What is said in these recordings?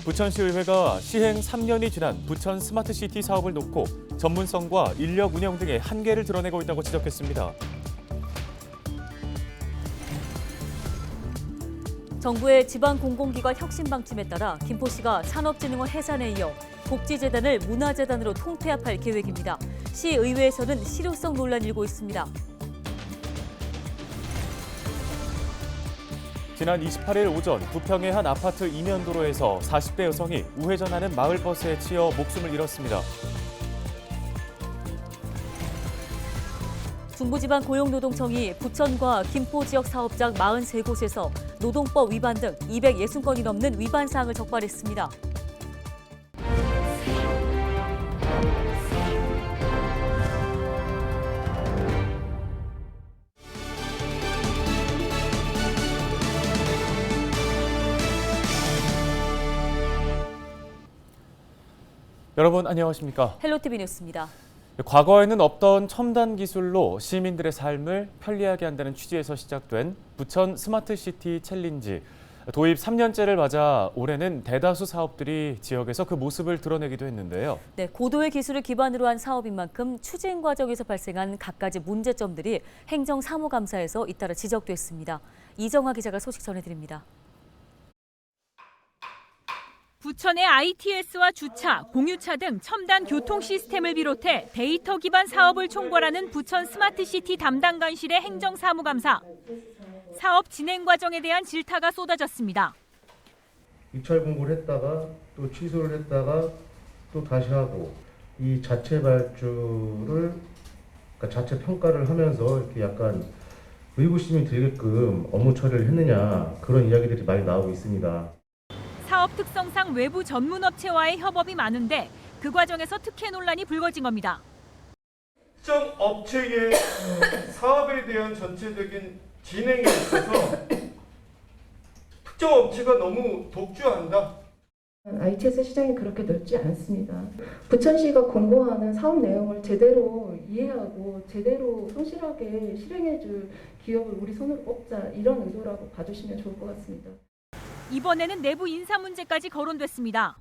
부천시의회가 시행 3년이 지난 부천 스마트시티 사업을 놓고 전문성과 인력 운영 등의 한계를 드러내고 있다고 지적했습니다. 정부의 지방공공기관 혁신 방침에 따라 김포시가 산업진흥원 해산에 이어 복지재단을 문화재단으로 통폐합할 계획입니다. 시의회에서는 실효성 논란이 일고 있습니다. 지난 28일 오전 부평의 한 아파트 이면도로에서 40대 여성이 우회전하는 마을버스에 치여 목숨을 잃었습니다. 중부지방고용노동청이 부천과 김포 지역 사업장 43곳에서 노동법 위반 등 260건이 넘는 위반 사항을 적발했습니다. 여러분 안녕하십니까? 헬로티비 뉴스입니다. 과거에는 없던 첨단 기술로 시민들의 삶을 편리하게 한다는 취지에서 시작된 부천 스마트시티 챌린지. 도입 3년째를 맞아 올해는 대다수 사업들이 지역에서 그 모습을 드러내기도 했는데요. 네, 고도의 기술을 기반으로 한 사업인 만큼 추진 과정에서 발생한 갖가지 문제점들이 행정사무감사에서 잇따라 지적됐습니다. 이정화 기자가 소식 전해드립니다. 부천의 ITS와 주차, 공유차 등 첨단 교통 시스템을 비롯해 데이터 기반 사업을 총괄하는 부천 스마트시티 담당관실의 행정사무감사. 사업 진행 과정에 대한 질타가 쏟아졌습니다. 입찰 공고를 했다가 또 취소를 했다가 또 다시 하고 이 자체 발주를 그러니까 자체 평가를 하면서 이렇게 약간 의구심이 들게끔 업무 처리를 했느냐 그런 이야기들이 많이 나오고 있습니다. 사업 특성상 외부 전문업체와의 협업이 많은데 그 과정에서 특혜 논란이 불거진 겁니다. 특정 업체의 사업에 대한 전체적인 진행에 있어서 특정 업체가 너무 독주한다. ITS 시장이 그렇게 넓지 않습니다. 부천시가 공고하는 사업 내용을 제대로 이해하고 제대로 성실하게 실행해줄 기업을 우리 손으로 뽑자 이런 의도라고 봐주시면 좋을 것 같습니다. 이번에는 내부 인사 문제까지 거론됐습니다.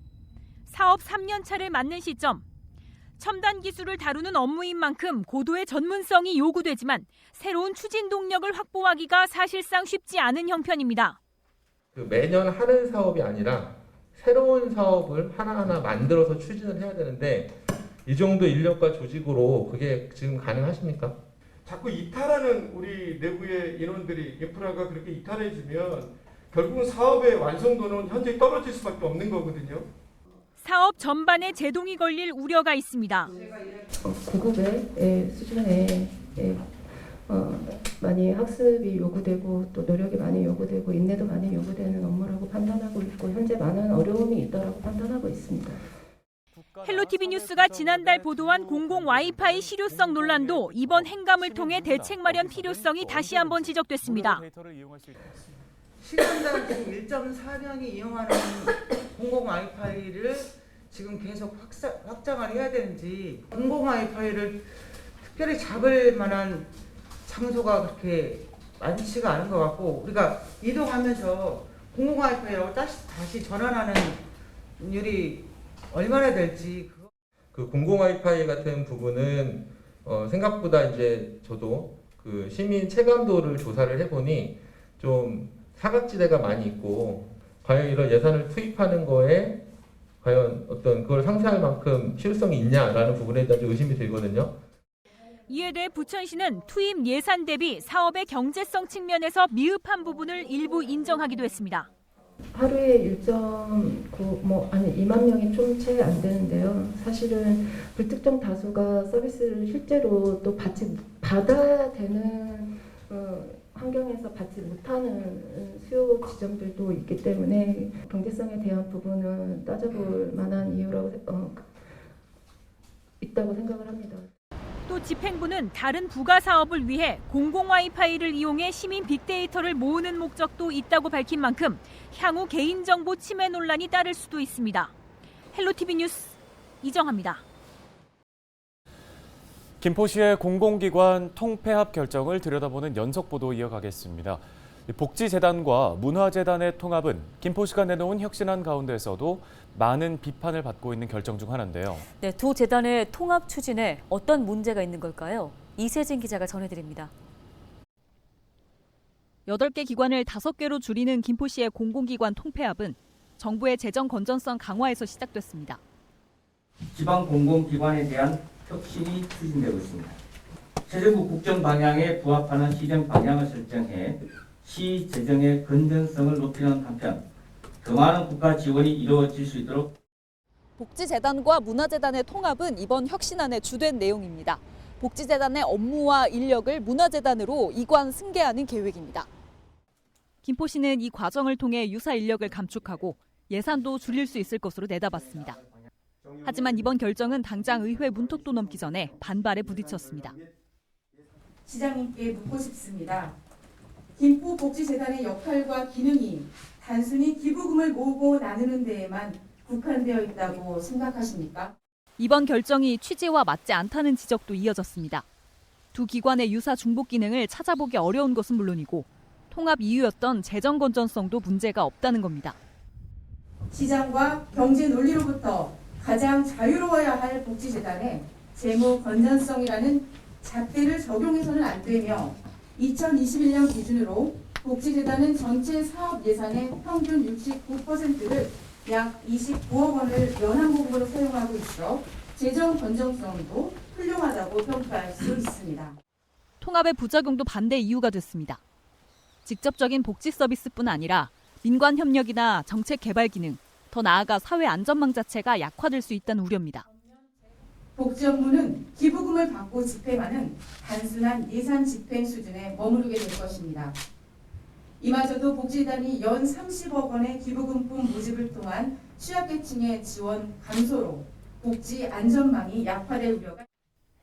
사업 3년 차를 맞는 시점. 첨단 기술을 다루는 업무인 만큼 고도의 전문성이 요구되지만 새로운 추진 동력을 확보하기가 사실상 쉽지 않은 형편입니다. 매년 하는 사업이 아니라 새로운 사업을 하나하나 만들어서 추진을 해야 되는데 이 정도 인력과 조직으로 그게 지금 가능하십니까? 자꾸 이탈하는 우리 내부의 인원들이 인프라가 그렇게 이탈해지면 결국은 사업의 완성도는 현저히 떨어질 수밖에 없는 거거든요. 사업 전반에 제동이 걸릴 우려가 있습니다. 고급의 수준에 많이 학습이 요구되고 또 노력이 많이 요구되고 인내도 많이 요구되는 업무라고 판단하고 있고 현재 많은 어려움이 있다고 판단하고 있습니다. 헬로티비 뉴스가 지난달 보도한 공공 와이파이 실효성 논란도 이번 행감을 통해 대책 마련 필요성이 다시 한번 지적됐습니다. 시간당 지금 1.4년이 이용하는 공공 와이파이를 지금 계속 확장을 해야 되는지 공공 와이파이를 특별히 잡을 만한 장소가 그렇게 많지가 않은 것 같고 우리가 이동하면서 공공 와이파이라고 다시 전환하는 율이 얼마나 될지 그 공공 와이파이 같은 부분은 생각보다 이제 저도 그 시민 체감도를 조사를 해보니 좀 사각지대가 많이 있고 과연 이런 예산을 투입하는 거에 과연 어떤 그걸 상쇄할 만큼 실효성이 있냐라는 부분에 대한 의심이 들거든요. 이에 대해 부천시는 투입 예산 대비 사업의 경제성 측면에서 미흡한 부분을 일부 인정하기도 했습니다. 하루에 1.9 2만 명이 좀 채 안 되는데요. 사실은 불특정 다수가 서비스를 실제로 또 받아야 되는 환경에서 받지 못하는 수요 지점들도 있기 때문에 경제성에 대한 부분은 따져볼 만한 이유라고 있다고 생각을 합니다. 또 집행부는 다른 부가 사업을 위해 공공 와이파이를 이용해 시민 빅데이터를 모으는 목적도 있다고 밝힌 만큼 향후 개인정보 침해 논란이 따를 수도 있습니다. 헬로티비 뉴스 이정화입니다. 김포시의 공공기관 통폐합 결정을 들여다보는 연속 보도 이어가겠습니다. 복지재단과 문화재단의 통합은 김포시가 내놓은 혁신안 가운데서도 많은 비판을 받고 있는 결정 중 하나인데요. 네, 두 재단의 통합 추진에 어떤 문제가 있는 걸까요? 이세진 기자가 전해드립니다. 8개 기관을 5개로 줄이는 김포시의 공공기관 통폐합은 정부의 재정 건전성 강화에서 시작됐습니다. 지방 공공기관에 대한 혁신이 추진되고 있습니다. 세정부 국정 방향에 부합하는 시정 방향을 설정해 시 재정의 건전성을 높이는 한편 더 많은 국가 지원이 이루어질 수 있도록 복지재단과 문화재단의 통합은 이번 혁신안의 주된 내용입니다. 복지재단의 업무와 인력을 문화재단으로 이관 승계하는 계획입니다. 김포시는 이 과정을 통해 유사 인력을 감축하고 예산도 줄일 수 있을 것으로 내다봤습니다. 하지만 이번 결정은 당장 의회 문턱도 넘기 전에 반발에 부딪혔습니다. 시장님께 묻고 싶습니다. 김포복지재단의 역할과 기능이 단순히 기부금을 모으고 나누는 데에만 국한되어 있다고 생각하십니까? 이번 결정이 취지와 맞지 않다는 지적도 이어졌습니다. 두 기관의 유사 중복 기능을 찾아보기 어려운 것은 물론이고 통합 이유였던 재정 건전성도 문제가 없다는 겁니다. 시장과 경제 논리로부터 가장 자유로워야 할 복지재단에 재무 건전성이라는 잣대를 적용해서는 안 되며 2021년 기준으로 복지재단은 전체 사업 예산의 평균 69%를 약 29억 원을 연한보급으로 사용하고 있어 재정 건전성도 훌륭하다고 평가할 수 있습니다. 통합의 부작용도 반대 이유가 됐습니다. 직접적인 복지 서비스뿐 아니라 민관 협력이나 정책 개발 기능, 더 나아가 사회 안전망 자체가 약화될 수 있다는 우려입니다. 복지 업무는 기부금을 받고 집행하는 단순한 예산 집행 수준에 머무르게 될 것입니다. 이마저도 복지재단이 연 30억 원의 기부금품 모집을 통한 취약계층의 지원 감소로 복지 안전망이 약화될 우려가.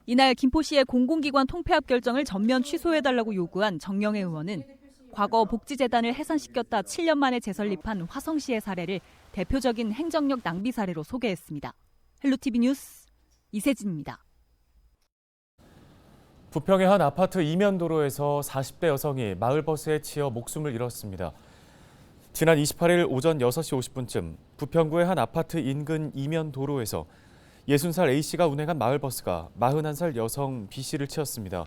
이날 김포시의 공공기관 통폐합 결정을 전면 취소해달라고 요구한 정영애 의원은 과거 복지재단을 해산시켰다 7년 만에 재설립한 화성시의 사례를 대표적인 행정력 낭비 사례로 소개했습니다. 헬로티비 뉴스 이세진입니다. 부평의 한 아파트 이면도로에서 40대 여성이 마을버스에 치여 목숨을 잃었습니다. 지난 28일 오전 6시 50분쯤 부평구의 한 아파트 인근 이면도로에서 60살 A씨가 운행한 마을버스가 41살 여성 B씨를 치었습니다.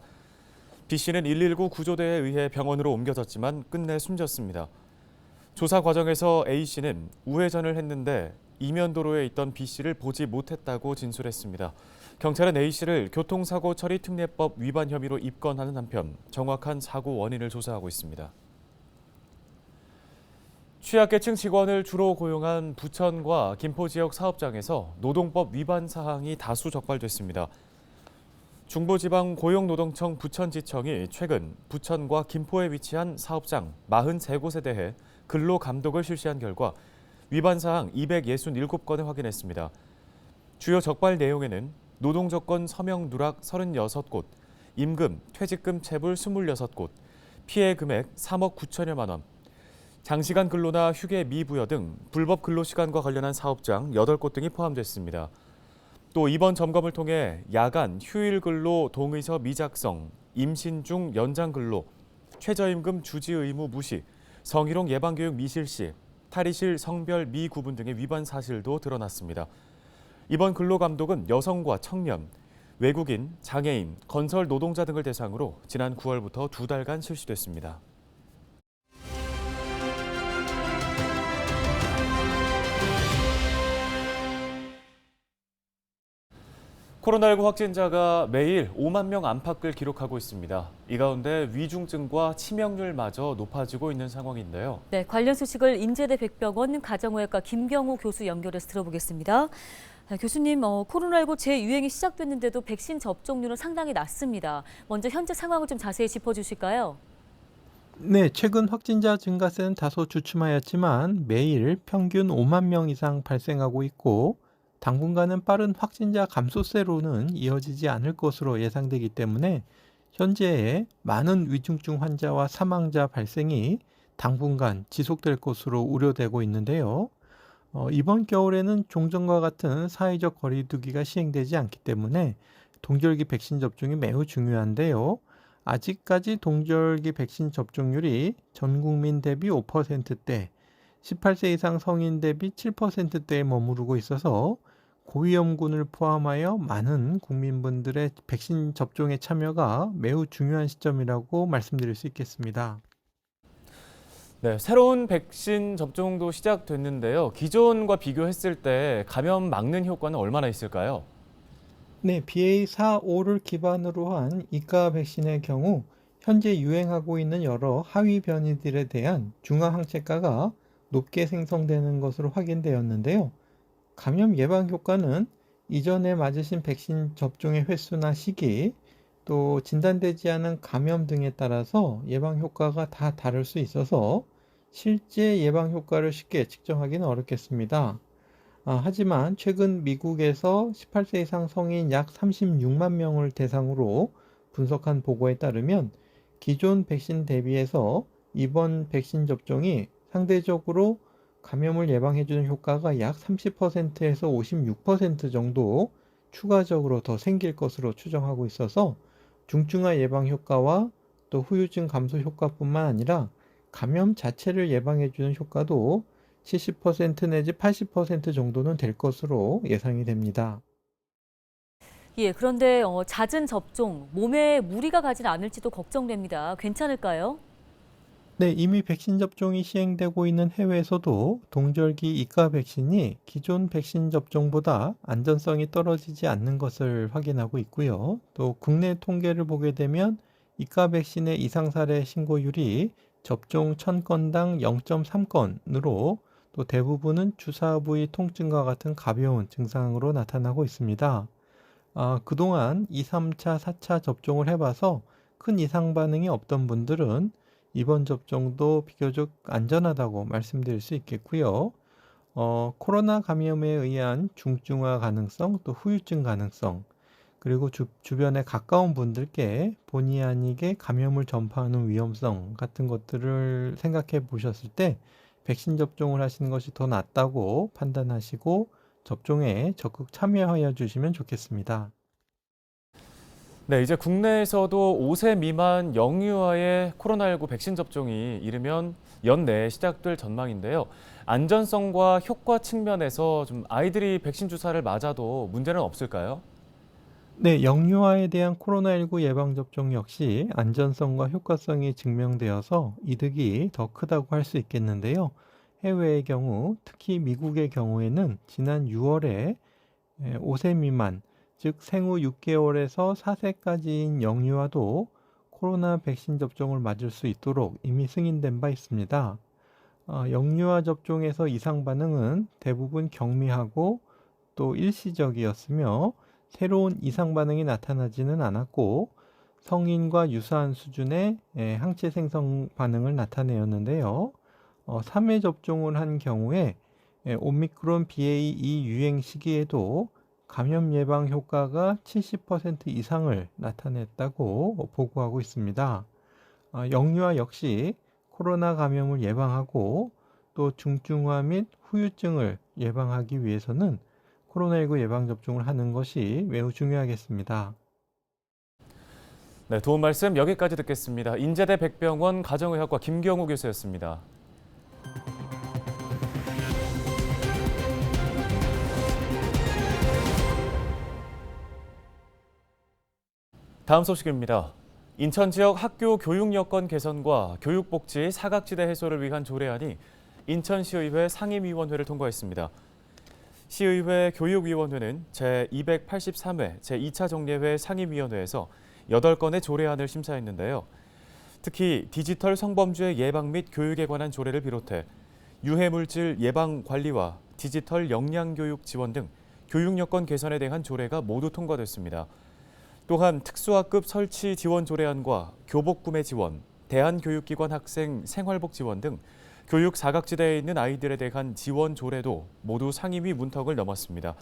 B씨는 119 구조대에 의해 병원으로 옮겨졌지만 끝내 숨졌습니다. 조사 과정에서 A씨는 우회전을 했는데 이면도로에 있던 B씨를 보지 못했다고 진술했습니다. 경찰은 A씨를 교통사고 처리 특례법 위반 혐의로 입건하는 한편 정확한 사고 원인을 조사하고 있습니다. 취약계층 직원을 주로 고용한 부천과 김포 지역 사업장에서 노동법 위반 사항이 다수 적발됐습니다. 중부지방고용노동청 부천지청이 최근 부천과 김포에 위치한 사업장 43곳에 대해 근로감독을 실시한 결과 위반 사항 267건을 확인했습니다. 주요 적발 내용에는 노동조건 서명 누락 36곳, 임금, 퇴직금 체불 26곳, 피해 금액 3억 9천여만 원, 장시간 근로나 휴게 미부여 등 불법 근로시간과 관련한 사업장 8곳 등이 포함됐습니다. 또 이번 점검을 통해 야간, 휴일 근로 동의서 미작성, 임신 중 연장 근로, 최저임금 주지 의무 무시, 성희롱 예방교육 미실시, 탈의실 성별 미구분 등의 위반 사실도 드러났습니다. 이번 근로감독은 여성과 청년, 외국인, 장애인, 건설 노동자 등을 대상으로 지난 9월부터 2달간 실시됐습니다. 코로나19 확진자가 매일 5만 명 안팎을 기록하고 있습니다. 이 가운데 위중증과 치명률마저 높아지고 있는 상황인데요. 네, 관련 소식을 인제대 백병원 가정의학과 김경우 교수 연결해서 들어보겠습니다. 교수님, 코로나19 재유행이 시작됐는데도 백신 접종률은 상당히 낮습니다. 먼저 현재 상황을 좀 자세히 짚어주실까요? 네, 최근 확진자 증가세는 다소 주춤하였지만 매일 평균 5만 명 이상 발생하고 있고 당분간은 빠른 확진자 감소세로는 이어지지 않을 것으로 예상되기 때문에 현재의 많은 위중증 환자와 사망자 발생이 당분간 지속될 것으로 우려되고 있는데요. 이번 겨울에는 종전과 같은 사회적 거리 두기가 시행되지 않기 때문에 동절기 백신 접종이 매우 중요한데요. 아직까지 동절기 백신 접종률이 전 국민 대비 5%대, 18세 이상 성인 대비 7%대에 머무르고 있어서 고위험군을 포함하여 많은 국민분들의 백신 접종에 참여가 매우 중요한 시점이라고 말씀드릴 수 있겠습니다. 네, 새로운 백신 접종도 시작됐는데요. 기존과 비교했을 때 감염 막는 효과는 얼마나 있을까요? 네, BA4, 5를 기반으로 한 이가 백신의 경우 현재 유행하고 있는 여러 하위 변이들에 대한 중화 항체가가 높게 생성되는 것으로 확인되었는데요. 감염 예방 효과는 이전에 맞으신 백신 접종의 횟수나 시기, 또 진단되지 않은 감염 등에 따라서 예방 효과가 다 다를 수 있어서 실제 예방 효과를 쉽게 측정하기는 어렵겠습니다. 하지만 최근 미국에서 18세 이상 성인 약 36만 명을 대상으로 분석한 보고에 따르면 기존 백신 대비해서 이번 백신 접종이 상대적으로 감염을 예방해주는 효과가 약 30%에서 56% 정도 추가적으로 더 생길 것으로 추정하고 있어서 중증화 예방 효과와 또 후유증 감소 효과뿐만 아니라 감염 자체를 예방해주는 효과도 70% 내지 80% 정도는 될 것으로 예상이 됩니다. 예, 그런데 잦은 접종, 몸에 무리가 가진 않을지도 걱정됩니다. 괜찮을까요? 네, 이미 백신 접종이 시행되고 있는 해외에서도 동절기 이가 백신이 기존 백신 접종보다 안전성이 떨어지지 않는 것을 확인하고 있고요. 또 국내 통계를 보게 되면 이가 백신의 이상 사례 신고율이 접종 1000건당 0.3건으로 또 대부분은 주사 부위 통증과 같은 가벼운 증상으로 나타나고 있습니다. 그동안 2, 3차, 4차 접종을 해봐서 큰 이상 반응이 없던 분들은 이번 접종도 비교적 안전하다고 말씀드릴 수 있겠고요. 코로나 감염에 의한 중증화 가능성, 또 후유증 가능성, 그리고 주변에 가까운 분들께 본의 아니게 감염을 전파하는 위험성 같은 것들을 생각해 보셨을 때 백신 접종을 하시는 것이 더 낫다고 판단하시고 접종에 적극 참여하여 주시면 좋겠습니다. 네, 이제 국내에서도 5세 미만 영유아의 코로나19 백신 접종이 이르면 연내에 시작될 전망인데요. 안전성과 효과 측면에서 좀 아이들이 백신 주사를 맞아도 문제는 없을까요? 네, 영유아에 대한 코로나19 예방접종 역시 안전성과 효과성이 증명되어서 이득이 더 크다고 할 수 있겠는데요. 해외의 경우, 특히 미국의 경우에는 지난 6월에 5세 미만, 즉 생후 6개월에서 4세까지인 영유아도 코로나 백신 접종을 맞을 수 있도록 이미 승인된 바 있습니다. 영유아 접종에서 이상 반응은 대부분 경미하고 또 일시적이었으며 새로운 이상 반응이 나타나지는 않았고 성인과 유사한 수준의 항체 생성 반응을 나타내었는데요. 3회 접종을 한 경우에 오미크론 BA2 유행 시기에도 감염 예방 효과가 70% 이상을 나타냈다고 보고하고 있습니다. 영유아 역시 코로나 감염을 예방하고 또 중증화 및 후유증을 예방하기 위해서는 코로나19 예방접종을 하는 것이 매우 중요하겠습니다. 네, 도움 말씀 여기까지 듣겠습니다. 인제대 백병원 가정의학과 김경우 교수였습니다. 다음 소식입니다. 인천 지역 학교 교육 여건 개선과 교육복지 사각지대 해소를 위한 조례안이 인천시의회 상임위원회를 통과했습니다. 시의회 교육위원회는 제283회 제2차 정례회 상임위원회에서 8건의 조례안을 심사했는데요. 특히 디지털 성범죄 예방 및 교육에 관한 조례를 비롯해 유해물질 예방 관리와 디지털 역량교육 지원 등 교육 여건 개선에 대한 조례가 모두 통과됐습니다. 또한 특수학급 설치 지원 조례안과 교복 구매 지원, 대한교육기관 학생 생활복 지원 등 교육 사각지대에 있는 아이들에 대한 지원 조례도 모두 상임위 문턱을 넘었습니다.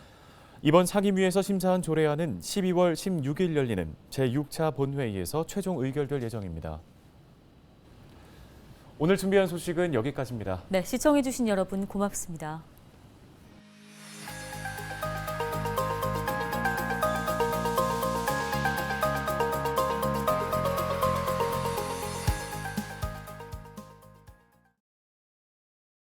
이번 상임위에서 심사한 조례안은 12월 16일 열리는 제6차 본회의에서 최종 의결될 예정입니다. 오늘 준비한 소식은 여기까지입니다. 네, 시청해주신 여러분 고맙습니다.